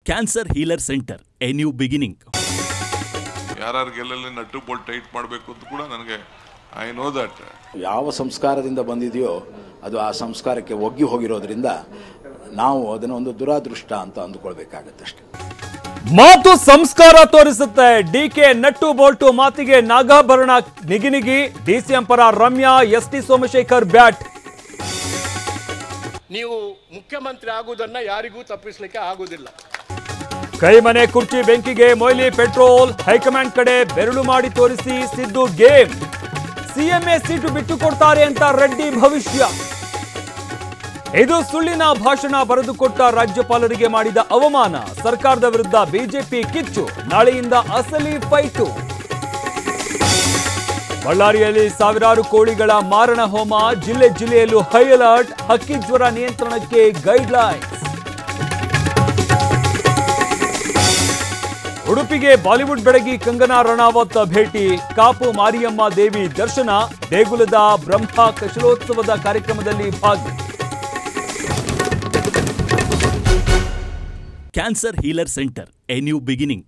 Cancer healer centre, a new beginning. ಯಾರ್ಯಾರಿಗೆಲ್ಲ nut bolt tight ಮಾಡಬೇಕು ಅಂತ ಕೂಡ ನನಗೆ ಐ ನೋ ದಟ್. ಯಾವ ಸಂಸ್ಕಾರದಿಂದ ಬಂದಿದೆಯೋ ಅದು ಆ ಸಂಸ್ಕಾರಕ್ಕೆ ಒಗ್ಗಿ ಹೋಗಿರೋದ್ರಿಂದ ನಾವು ಅದನ್ನು ಒಂದು ದುರಾದೃಷ್ಟ ಅಂತ ಅಂದುಕೊಳ್ಬೇಕಾಗತ್ತಷ್ಟೆ. ಮಾತು ಸಂಸ್ಕಾರ ತೋರಿಸುತ್ತೆ. ಡಿಕೆ ನಟ್ಟು ಬೋಲ್ಟು ಮಾತಿಗೆ ನಾಗಾಭರಣ ನಿಗಿನಿಗಿ. ಡಿಸಿಎಂ ಪರ ರಮ್ಯಾ, ಎಸ್ಟಿ ಸೋಮಶೇಖರ್ ಬ್ಯಾಟ್. ನೀವು ಮುಖ್ಯಮಂತ್ರಿ ಆಗುವುದನ್ನ ಯಾರಿಗೂ ತಪ್ಪಿಸಲಿಕ್ಕೆ ಆಗುವುದಿಲ್ಲ. ಕೈಮನೆ ಕುರ್ಚಿ ಬೆಂಕಿಗೆ ಮೊಯ್ಲಿ ಪೆಟ್ರೋಲ್. ಹೈಕಮಾಂಡ್ ಕಡೆ ಬೆರಳು ಮಾಡಿ ತೋರಿಸಿ ಸಿದ್ದು ಗೇಮ್. ಸಿಎಂಎ ಸೀಟು ಬಿಟ್ಟು ಕೊಡ್ತಾರೆ ಅಂತ ರೆಡ್ಡಿ ಭವಿಷ್ಯ. ಇದು ಸುಳ್ಳಿನ ಭಾಷಣ ಬರೆದುಕೊಟ್ಟ ರಾಜ್ಯಪಾಲರಿಗೆ ಮಾಡಿದ ಅವಮಾನ. ಸರ್ಕಾರದ ವಿರುದ್ಧ ಬಿಜೆಪಿ ಕಿಚ್ಚು. ನಾಳೆಯಿಂದ ಅಸಲಿ ಫೈಟು. ಬಳ್ಳಾರಿಯಲ್ಲಿ ಸಾವಿರಾರು ಕೋಳಿಗಳ ಮಾರಣ ಹೋಮ. ಜಿಲ್ಲೆಯಲ್ಲೂ ಹೈ ಅಲರ್ಟ್. ಹಕ್ಕಿ ಜ್ವರ ನಿಯಂತ್ರಣಕ್ಕೆ ಗೈಡ್ಲೈನ್ಸ್. ಉಡುಪಿಗೆ ಬಾಲಿವುಡ್ ಬೆಡಗಿ ಕಂಗನಾ ರಣಾವತ್ ಭೇಟಿ. ಕಾಪು ಮಾರಿಯಮ್ಮ ದೇವಿ ದರ್ಶನ. ದೇಗುಲದ ಬ್ರಹ್ಮ ಕಶಲೋತ್ಸವದ ಕಾರ್ಯಕ್ರಮದಲ್ಲಿ ಭಾಗಿ. Cancer healer centre, a new beginning.